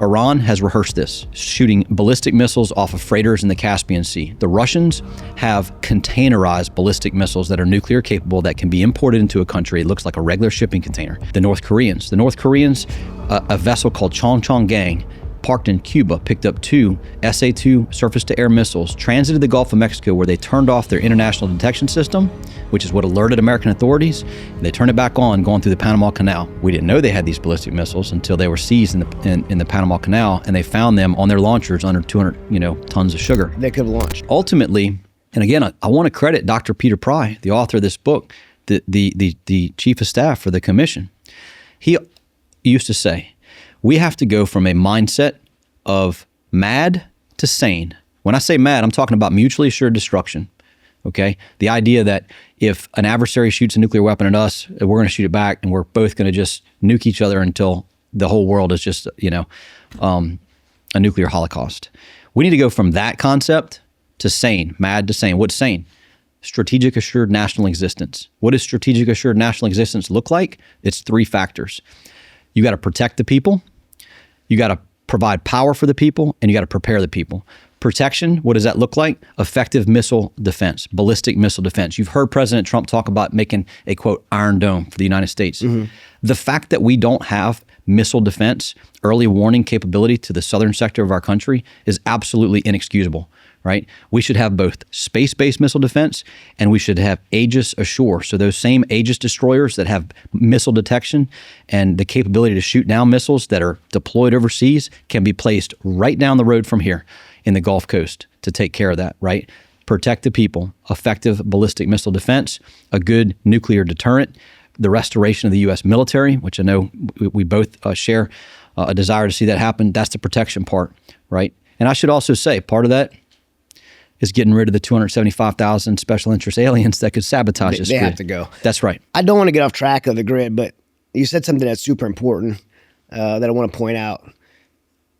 Iran has rehearsed this, shooting ballistic missiles off of freighters in the Caspian Sea. The Russians have containerized ballistic missiles that are nuclear capable that can be imported into a country. It looks like a regular shipping container. The North Koreans, a vessel called Chongchong-gang, parked in Cuba, picked up 2 S.A.N.E surface-to-air missiles, transited the Gulf of Mexico where they turned off their international detection system, which is what alerted American authorities, and they turned it back on going through the Panama Canal. We didn't know they had these ballistic missiles until they were seized in the Panama Canal, and they found them on their launchers under 200 tons of sugar. They could have launched. Ultimately, and again, I want to credit Dr. Peter Pry, the author of this book, the chief of staff for the commission. He used to say, we have to go from a mindset of M.A.D to S.A.N.E. When I say M.A.D, I'm talking about mutually assured destruction. Okay, the idea that if an adversary shoots a nuclear weapon at us, we're going to shoot it back, and we're both going to just nuke each other until the whole world is just a nuclear holocaust. We need to go from that concept to S.A.N.E, M.A.D to S.A.N.E. What's S.A.N.E? Strategic assured national existence. What does strategic assured national existence look like? It's 3 factors. You got to protect the people, you got to provide power for the people, and you got to prepare the people. Protection, what does that look like? Effective missile defense, ballistic missile defense. You've heard President Trump talk about making a, quote, Iron Dome for the United States. Mm-hmm. The fact that we don't have missile defense, early warning capability to the southern sector of our country is absolutely inexcusable, right? We should have both space-based missile defense, and we should have Aegis ashore. So those same Aegis destroyers that have missile detection and the capability to shoot down missiles that are deployed overseas can be placed right down the road from here in the Gulf Coast to take care of that, right? Protect the people, effective ballistic missile defense, a good nuclear deterrent, the restoration of the U.S. military, which I know we both share a desire to see that happen. That's the protection part, right? And I should also say part of that is getting rid of the 275,000 special interest aliens that could sabotage this grid. They have to go. That's right. I don't want to get off track of the grid, but you said something that's super important that I want to point out.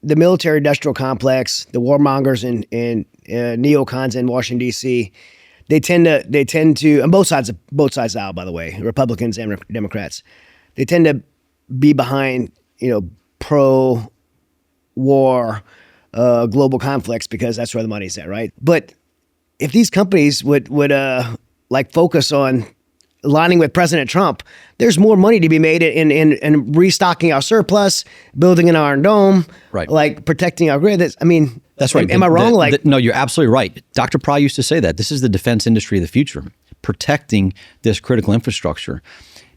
The military-industrial complex, the warmongers and neocons in Washington, D.C., they tend to, on both sides of the aisle, by the way, Republicans and Democrats, they tend to be behind, pro-war global conflicts because that's where the money's at, right? But if these companies would focus on aligning with President Trump, there's more money to be made in restocking our surplus, building an Iron Dome, right? Like protecting our grid. That's right. Am I wrong? No, you're absolutely right. Dr. Pry used to say that. This is the defense industry of the future, protecting this critical infrastructure,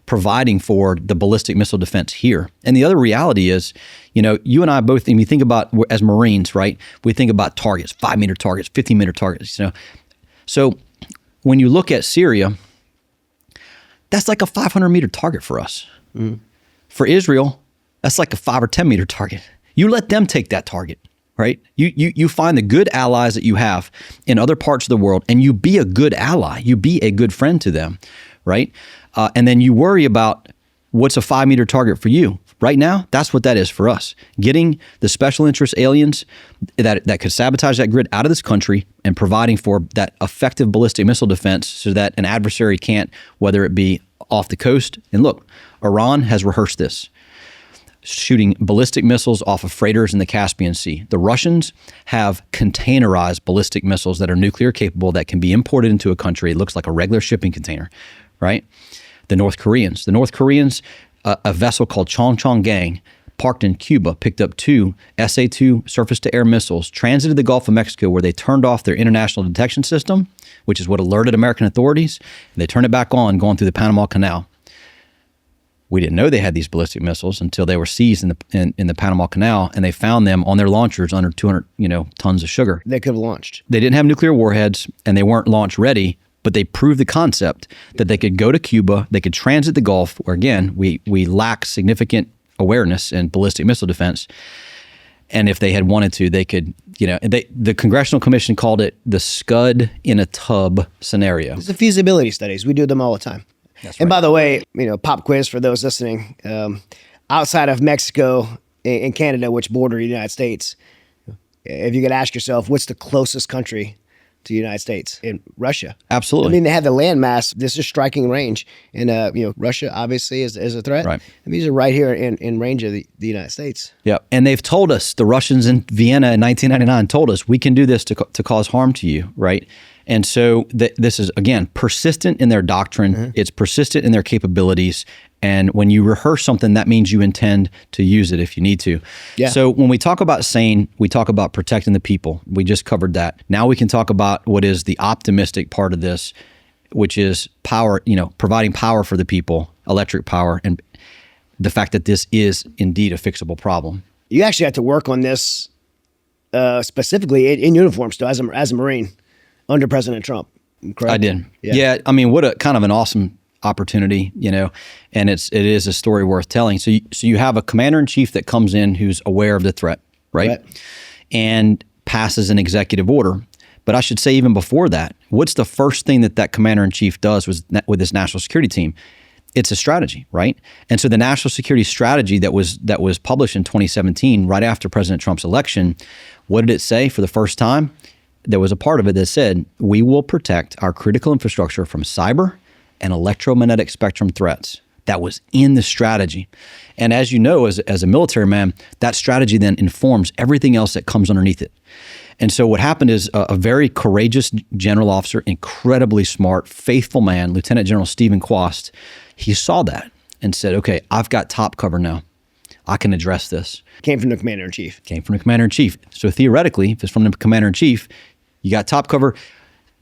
providing for the ballistic missile defense here. And the other reality is, you and I both, and we think about as Marines, right? We think about targets, 5-meter targets, 15-meter targets, So when you look at Syria, that's like a 500-meter target for us. Mm. For Israel, that's like a 5 or 10-meter target. You let them take that target, right? You find the good allies that you have in other parts of the world, and you be a good ally. You be a good friend to them, right? And then you worry about what's a 5-meter target for you. Right now, that's what that is for us. Getting the special interest aliens that could sabotage that grid out of this country and providing for that effective ballistic missile defense so that an adversary can't, whether it be off the coast. And look, Iran has rehearsed this, shooting ballistic missiles off of freighters in the Caspian Sea. The Russians have containerized ballistic missiles that are nuclear capable that can be imported into a country. It looks like a regular shipping container, right? The North Koreans, a vessel called Chongchong-gang, parked in Cuba, picked up 2 S.A.N.E surface-to-air missiles, transited the Gulf of Mexico where they turned off their international detection system, which is what alerted American authorities, and they turned it back on going through the Panama Canal. We didn't know they had these ballistic missiles until they were seized in the Panama Canal, and they found them on their launchers under 200 tons of sugar. They could have launched. They didn't have nuclear warheads, and they weren't launch ready, but they proved the concept that they could go to Cuba, they could transit the Gulf, where again, we lack significant awareness in ballistic missile defense. And if they had wanted to, they could, the Congressional Commission called it the Scud-in-a-Tub scenario. It's the feasibility studies. We do them all the time. That's and right. By the way, pop quiz for those listening, outside of Mexico and Canada, which border the United States, if you could ask yourself, what's the closest country to the United States and Russia. Absolutely. I mean, they have the landmass. This is striking range. And, Russia obviously is a threat. Right. And these are right here in range of the United States. Yeah. And they've told us, the Russians in Vienna in 1999 told us, we can do this to cause harm to you, right? And so this is, again, persistent in their doctrine. Mm-hmm. It's persistent in their capabilities. And when you rehearse something, that means you intend to use it if you need to. Yeah. So when we talk about S.A.N.E, we talk about protecting the people. We just covered that. Now we can talk about what is the optimistic part of this, which is power, providing power for the people, electric power, and the fact that this is indeed a fixable problem. You actually had to work on this specifically in uniform still as a Marine under President Trump, correct? I did. Yeah. I mean, what a kind of an awesome opportunity, and it is a story worth telling. So you have a commander-in-chief that comes in who's aware of the threat, right? And passes an executive order. But I should say even before that, what's the first thing that commander-in-chief does with this national security team? It's a strategy, right? And so the national security strategy that was published in 2017, right after President Trump's election, what did it say for the first time? There was a part of it that said, we will protect our critical infrastructure from cyber and electromagnetic spectrum threats. That was in the strategy. And as you know, as a military man, that strategy then informs everything else that comes underneath it. And so what happened is a very courageous general officer, incredibly smart, faithful man, Lieutenant General Stephen Quast, he saw that and said, okay, I've got top cover now. I can address this. Came from the commander-in-chief. Came from the commander-in-chief. So theoretically, if it's from the commander-in-chief, you got top cover.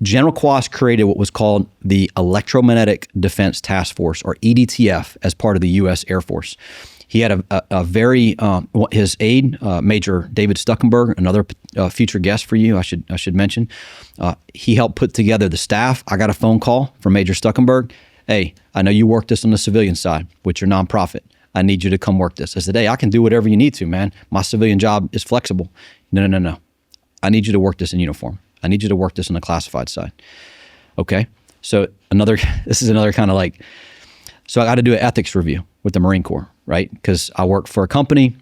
General Quast created what was called the Electromagnetic Defense Task Force, or EDTF, as part of the U.S. Air Force. He had a very his aide, Major David Stuckenberg, another future guest for you, I should mention. He helped put together the staff. I got a phone call from Major Stuckenberg. Hey, I know you work this on the civilian side with your nonprofit. I need you to come work this. I said, hey, I can do whatever you need to, man. My civilian job is flexible. No. I need you to work this in uniform. I need you to work this on the classified side. Okay. So this is another kind of like, so I got to do an ethics review with the Marine Corps, right? Because I work for a company.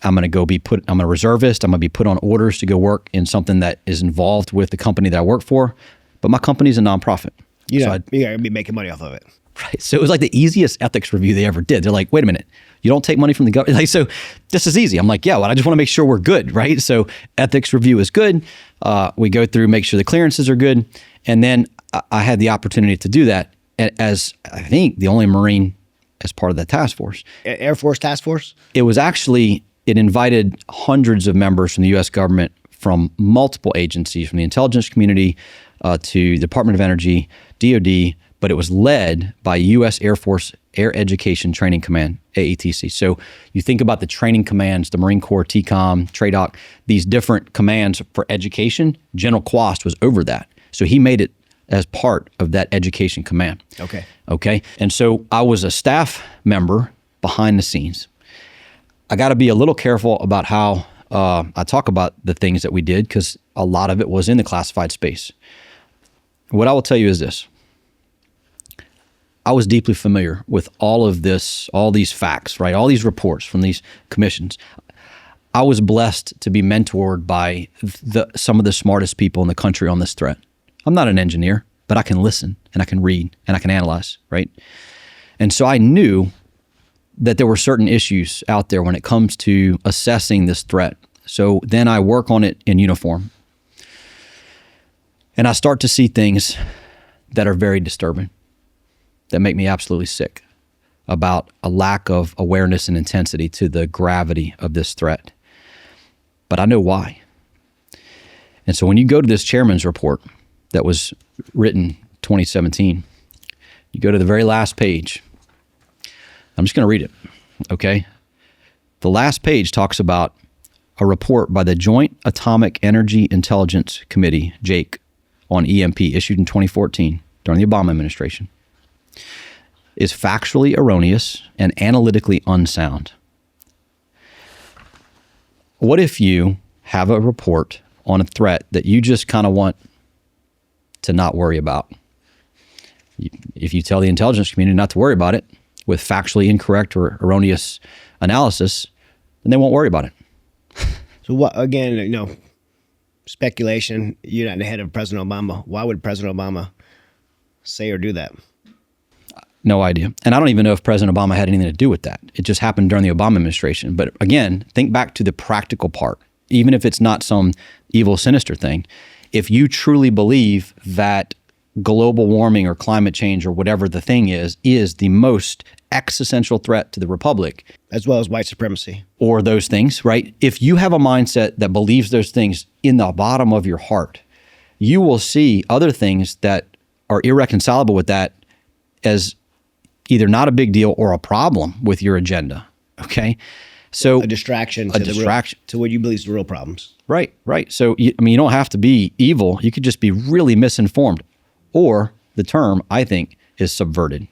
I'm going to I'm a reservist. I'm going to be put on orders to go work in something that is involved with the company that I work for. But my company's a nonprofit. You're going to be making money off of it. Right. So it was like the easiest ethics review they ever did. They're like, wait a minute, you don't take money from the government. Like, so this is easy. I'm like, yeah, well, I just want to make sure we're good. Right. So ethics review is good. We go through, make sure the clearances are good. And then I had the opportunity to do that as, I think, the only Marine as part of that task force. Air Force task force? It was actually, it invited hundreds of members from the U.S. government from multiple agencies, from the intelligence community to Department of Energy, DOD, but it was led by U.S. Air Force Air Education Training Command, AETC. So you think about the training commands, the Marine Corps, TCOM, TRADOC, these different commands for education. General Quast was over that. So he made it as part of that education command. Okay. And so I was a staff member behind the scenes. I got to be a little careful about how I talk about the things that we did, because a lot of it was in the classified space. What I will tell you is this. I was deeply familiar with all of this, all these facts, right? All these reports from these commissions. I was blessed to be mentored by some of the smartest people in the country on this threat. I'm not an engineer, but I can listen and I can read and I can analyze, right? And so I knew that there were certain issues out there when it comes to assessing this threat. So then I work on it in uniform. And I start to see things that are very disturbing, that make me absolutely sick, about a lack of awareness and intensity to the gravity of this threat. But I know why. And so when you go to this chairman's report that was written 2017, you go to the very last page. I'm just going to read it, okay? The last page talks about a report by the Joint Atomic Energy Intelligence Committee, JAIC, on EMP, issued in 2014 during the Obama administration, is factually erroneous and analytically unsound. What if you have a report on a threat that you just kind of want to not worry about? If you tell the intelligence community not to worry about it with factually incorrect or erroneous analysis, then they won't worry about it. So what, again, speculation. You're not the head of President Obama. Why would President Obama say or do that? No idea. And I don't even know if President Obama had anything to do with that. It just happened during the Obama administration. But again, think back to the practical part. Even if it's not some evil, sinister thing, if you truly believe that global warming or climate change or whatever the thing is the most existential threat to the republic, as well as white supremacy, or those things, right? If you have a mindset that believes those things in the bottom of your heart, you will see other things that are irreconcilable with that as either not a big deal or a problem with your agenda. Okay. So a distraction to what you believe is the real problems. Right. So, you don't have to be evil. You could just be really misinformed. Or the term, I think, is subverted.